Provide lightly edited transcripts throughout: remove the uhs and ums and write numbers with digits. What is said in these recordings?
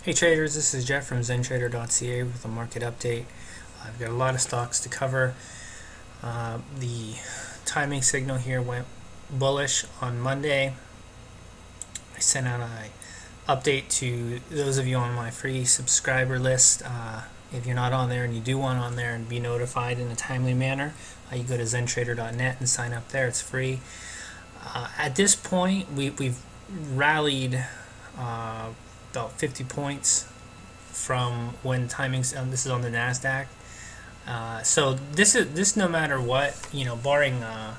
Hey traders, this is Jeff from ZenTrader.ca with a market update. I've got a lot of stocks to cover. The timing signal here went bullish on Monday. I sent out an update to those of you on my free subscriber list. If you're not on there and you do want on there and be notified in a timely manner, you go to ZenTrader.net and sign up there. It's free. At this point, we've rallied about 50 points from when timings. This is on the Nasdaq. So this no matter what, barring a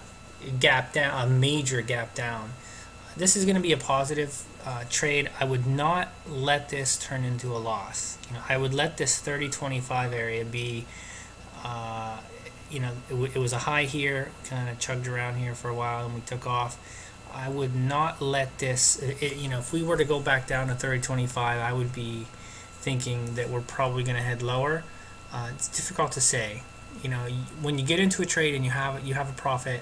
gap down, a major gap down, this is going to be a positive trade. I would not let this turn into a loss. I would let this 30-25 area be. It was a high here, kind of chugged around here for a while, and we took off. I would not let this, if we were to go back down to 30-25, I would be thinking that we're probably going to head lower. It's difficult to say. When you get into a trade and you have a profit,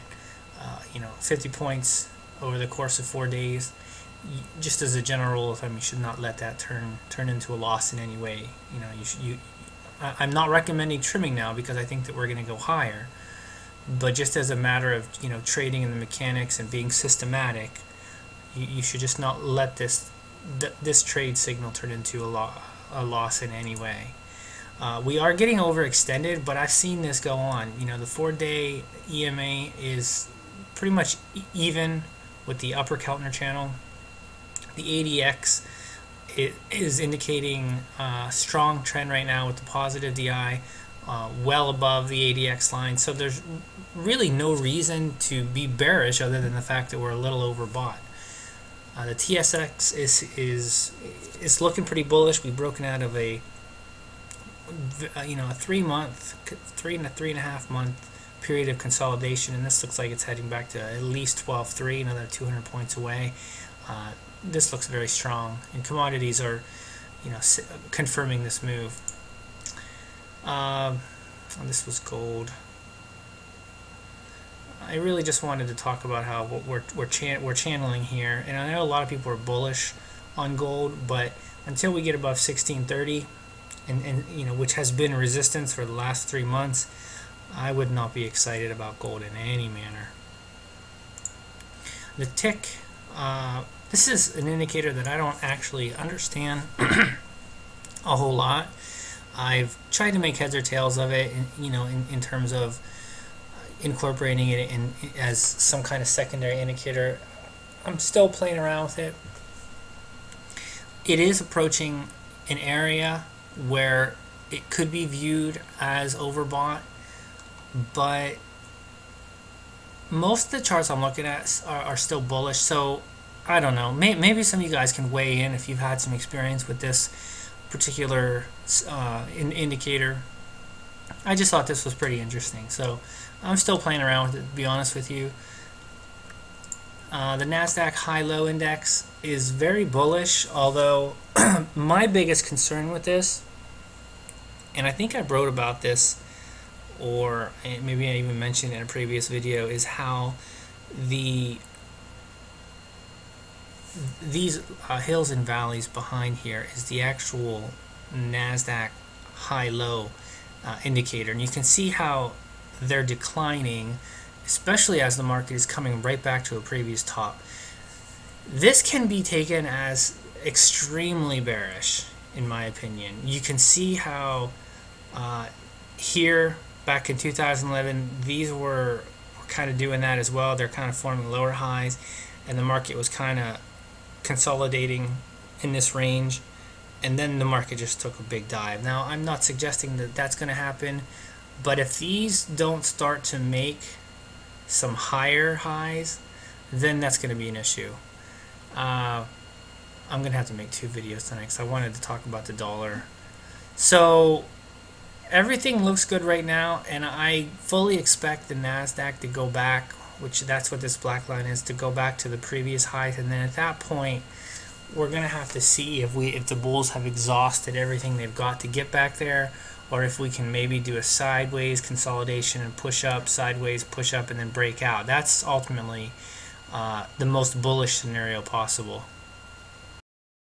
50 points over the course of 4 days, just as a general rule of thumb, you should not let that turn into a loss in any way. I'm not recommending trimming now because I think that we're going to go higher. But just as a matter of trading in the mechanics and being systematic, you should just not let this trade signal turn into a loss in any way. We are getting overextended, but I've seen this go on. The 4-day EMA is pretty much even with the upper Keltner channel. The ADX is indicating a strong trend right now with the positive DI. Well above the ADX line, so there's really no reason to be bearish other than the fact that we're a little overbought. The TSX is looking pretty bullish. We've broken out of a 3 and a 3.5 month period of consolidation, and this looks like it's heading back to at least 12.3, another 200 points away. This looks very strong, and commodities are confirming this move. This was gold. I really just wanted to talk about how what we're channeling here, and I know a lot of people are bullish on gold, but until we get above 1630, and which has been resistance for the last 3 months, I would not be excited about gold in any manner. The tick. This is an indicator that I don't actually understand a whole lot. I've tried to make heads or tails of it, in terms of incorporating it as some kind of secondary indicator. I'm still playing around with it. It is approaching an area where it could be viewed as overbought, but most of the charts I'm looking at are still bullish. So I don't know. Maybe some of you guys can weigh in if you've had some experience with this particular indicator. I just thought this was pretty interesting, so I'm still playing around with it, to be honest with you. The Nasdaq high-low index is very bullish, although my biggest concern with this, and I think I wrote about this, or maybe I even mentioned in a previous video, is how these hills and valleys behind here is the actual Nasdaq high-low indicator, and you can see how they're declining, especially as the market is coming right back to a previous top. This can be taken as extremely bearish, in my opinion. You can see how here back in 2011, these were kind of doing that as well. They're kind of forming lower highs, and the market was kind of consolidating in this range, and then the market just took a big dive. Now, I'm not suggesting that that's going to happen, but if these don't start to make some higher highs, then that's going to be an issue. I'm going to have to make 2 videos tonight because I wanted to talk about the dollar. So everything looks good right now, and I fully expect the Nasdaq to go back, which that's what this black line is, to go back to the previous height, and then at that point we're gonna have to see if the bulls have exhausted everything they've got to get back there, or if we can maybe do a sideways consolidation and push up, sideways, push up, and then break out. That's ultimately the most bullish scenario possible.